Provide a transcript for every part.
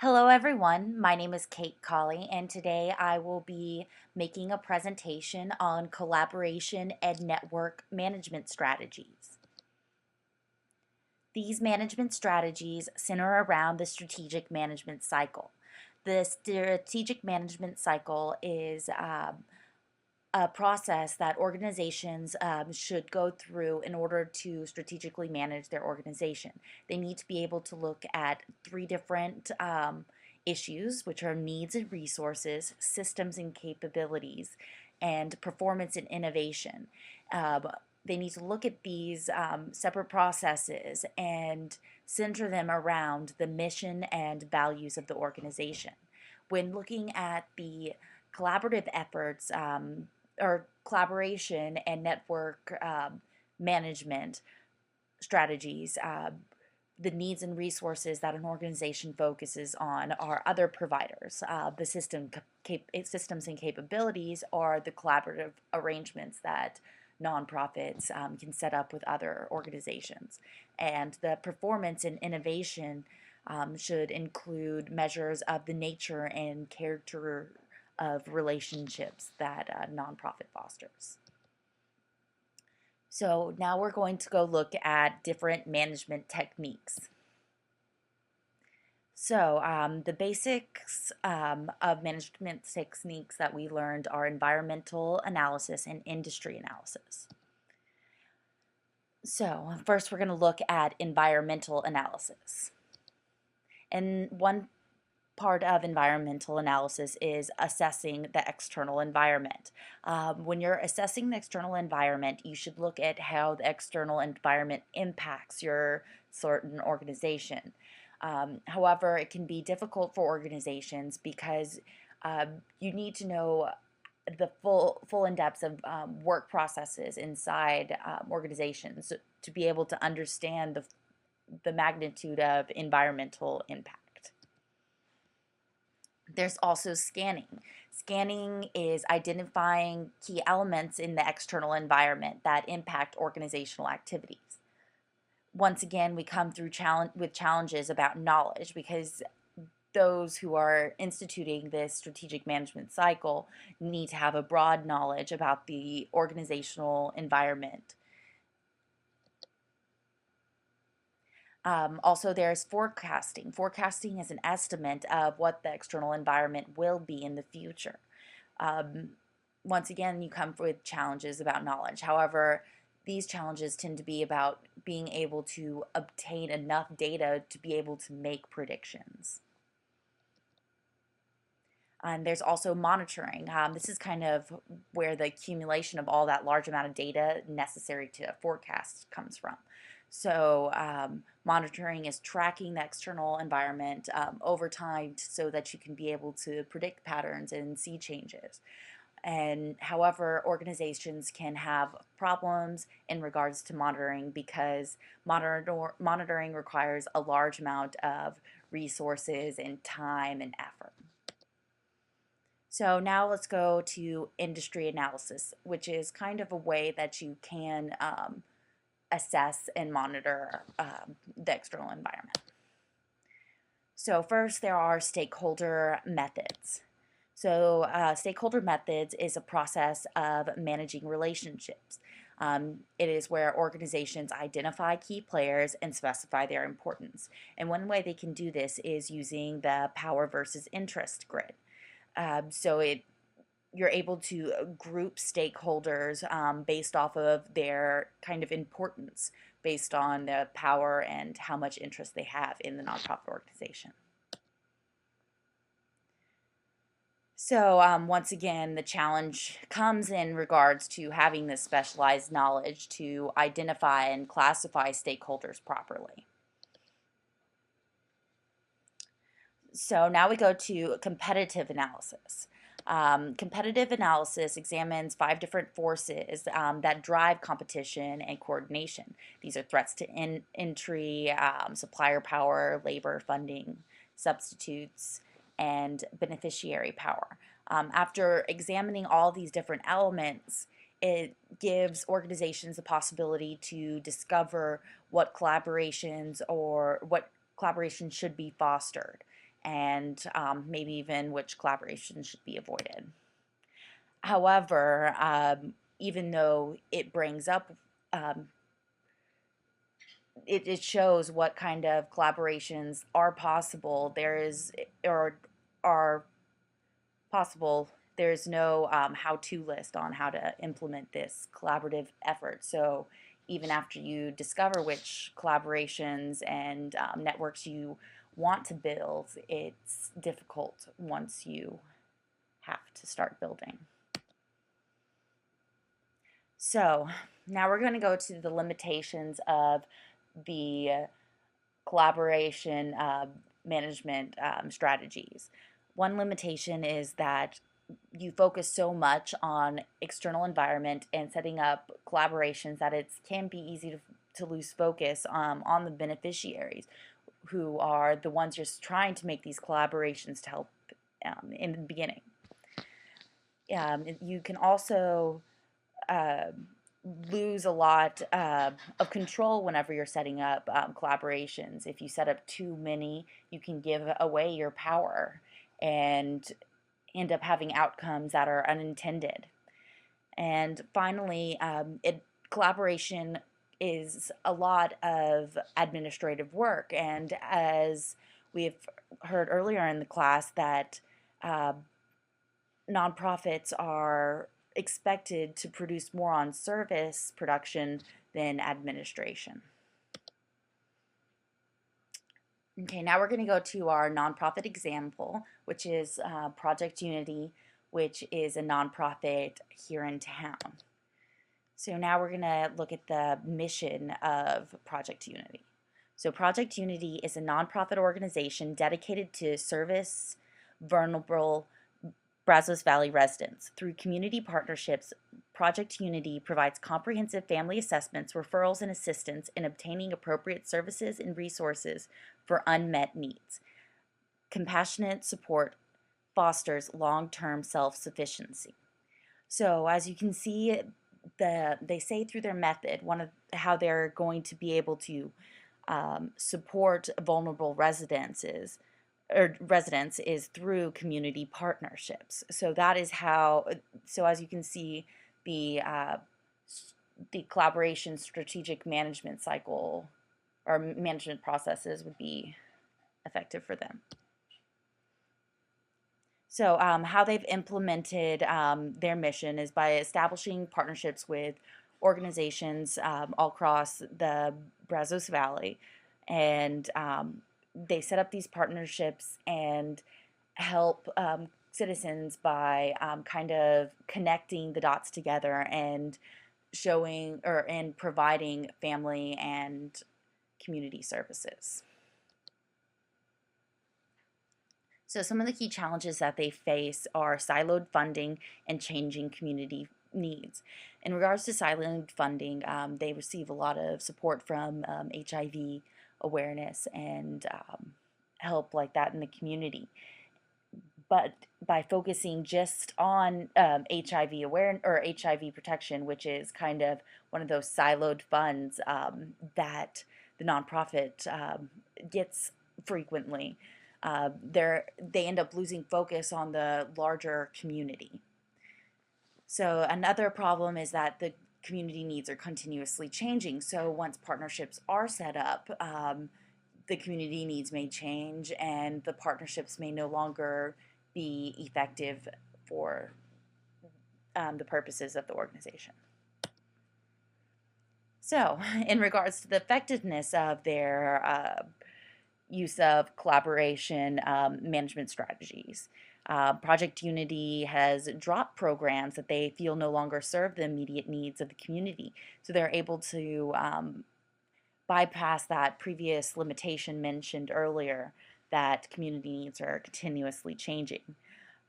Hello everyone, my name is Kate Colley and today I will be making a presentation on collaboration and network management strategies. These management strategies center around the strategic management cycle. The strategic management cycle is a process that organizations should go through in order to strategically manage their organization. They need to be able to look at three different issues, which are needs and resources, systems and capabilities, and performance and innovation. They need to look at these separate processes and center them around the mission and values of the organization. When looking at the collaborative efforts or collaboration and network management strategies, the needs and resources that an organization focuses on are other providers. The systems and capabilities are the collaborative arrangements that nonprofits can set up with other organizations. And the performance and innovation should include measures of the nature and character of relationships that a nonprofit fosters. So now we're going to go look at different management techniques. So the basics of management techniques that we learned are environmental analysis and industry analysis. So first we're going to look at environmental analysis. And one part of environmental analysis is assessing the external environment. When you're assessing the external environment, you should look at how the external environment impacts your certain organization. However, it can be difficult for organizations because you need to know the full in-depth of work processes inside organizations to be able to understand the magnitude of environmental impact. There's also scanning. Scanning is identifying key elements in the external environment that impact organizational activities. Once again, we come through with challenges about knowledge because those who are instituting this strategic management cycle need to have a broad knowledge about the organizational environment. Also, there's forecasting. Forecasting is an estimate of what the external environment will be in the future. Once again, you come with challenges about knowledge. However, these challenges tend to be about being able to obtain enough data to be able to make predictions. And there's also monitoring. This is kind of where the accumulation of all that large amount of data necessary to forecast comes from. So monitoring is tracking the external environment over time so that you can be able to predict patterns and see changes. And however, organizations can have problems in regards to monitoring because monitoring requires a large amount of resources and time and effort. So now let's go to industry analysis, which is kind of a way that you can assess and monitor the external environment. So first there are stakeholder methods. So stakeholder methods is a process of managing relationships. It is where organizations identify key players and specify their importance. And one way they can do this is using the power versus interest grid. You're able to group stakeholders based off of their kind of importance, based on the power and how much interest they have in the nonprofit organization. So once again, the challenge comes in regards to having this specialized knowledge to identify and classify stakeholders properly. So now we go to competitive analysis. Competitive analysis examines 5 different forces that drive competition and coordination. These are threats to entry, supplier power, labor funding, substitutes, and beneficiary power. After examining all these different elements, it gives organizations the possibility to discover what collaborations should be fostered. and maybe even which collaborations should be avoided. However, even though it brings up, um, it shows what kind of collaborations are possible. There is, or are possible. There's no how-to list on how to implement this collaborative effort. So even after you discover which collaborations and networks you want to build, it's difficult once you have to start building. So now we're going to go to the limitations of the collaboration management strategies. One limitation is that you focus so much on external environment and setting up collaborations that it can be easy to lose focus on the beneficiaries, who are the ones you're trying to make these collaborations to help in the beginning. You can also uh, lose a lot of control whenever you're setting up collaborations. If you set up too many, you can give away your power and end up having outcomes that are unintended. And finally, collaboration is a lot of administrative work. And as we've heard earlier in the class, that uh, nonprofits are expected to produce more on service production than administration. Okay, now we're going to go to our nonprofit example, which is Project Unity, which is a nonprofit here in town. So now we're going to look at the mission of Project Unity. So Project Unity is a nonprofit organization dedicated to service vulnerable Brazos Valley residents. Through community partnerships, Project Unity provides comprehensive family assessments, referrals, and assistance in obtaining appropriate services and resources for unmet needs. Compassionate support fosters long-term self-sufficiency. So as you can see, they say through their method, one of how they're going to be able to support vulnerable residents is through community partnerships. So that is how. So as you can see, the collaboration strategic management cycle or management processes would be effective for them. So how they've implemented their mission is by establishing partnerships with organizations all across the Brazos Valley, and they set up these partnerships and help citizens by kind of connecting the dots together and showing and providing family and community services. So some of the key challenges that they face are siloed funding and changing community needs. In regards to siloed funding, they receive a lot of support from HIV awareness and help like that in the community. But by focusing just on HIV awareness or HIV protection, which is kind of one of those siloed funds that the nonprofit gets frequently, they end up losing focus on the larger community. So another problem is that the community needs are continuously changing. So once partnerships are set up, the community needs may change and the partnerships may no longer be effective for the purposes of the organization. So in regards to the effectiveness of their use of collaboration management strategies, Project Unity has dropped programs that they feel no longer serve the immediate needs of the community. So they're able to bypass that previous limitation mentioned earlier, that community needs are continuously changing.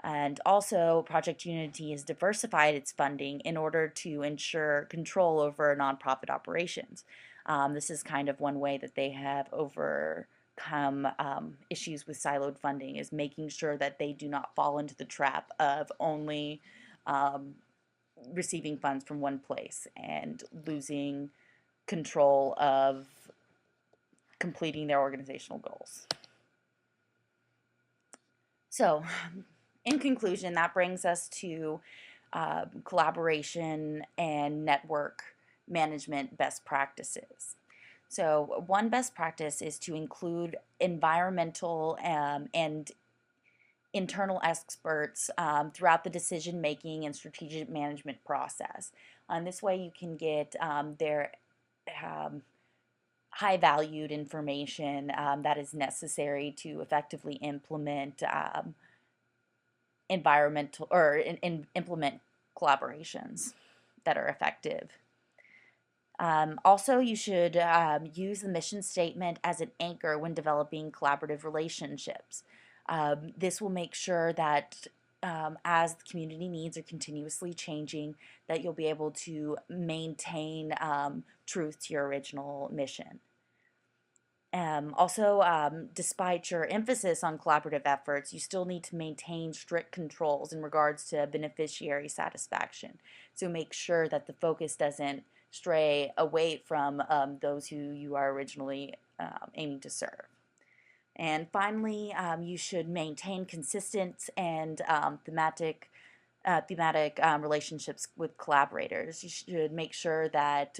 And also, Project Unity has diversified its funding in order to ensure control over nonprofit operations. This is kind of one way that they have overcome issues with siloed funding, is making sure that they do not fall into the trap of only receiving funds from one place and losing control of completing their organizational goals. So, in conclusion, that brings us to collaboration and network management best practices. So, one best practice is to include environmental and internal experts throughout the decision making and strategic management process. This way, you can get their um, high valued information that is necessary to effectively implement environmental or implement collaborations that are effective. Also, you should use the mission statement as an anchor when developing collaborative relationships. This will make sure that as the community needs are continuously changing, that you'll be able to maintain truth to your original mission. Also, despite your emphasis on collaborative efforts, you still need to maintain strict controls in regards to beneficiary satisfaction. So make sure that the focus doesn't stray away from those who you are originally aiming to serve. And finally, you should maintain consistent and thematic relationships with collaborators. You should make sure that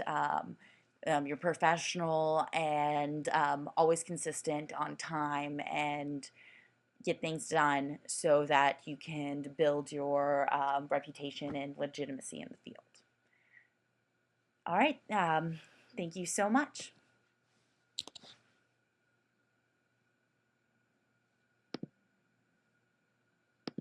you're professional and always consistent on time and get things done so that you can build your reputation and legitimacy in the field. All right. Thank you so much.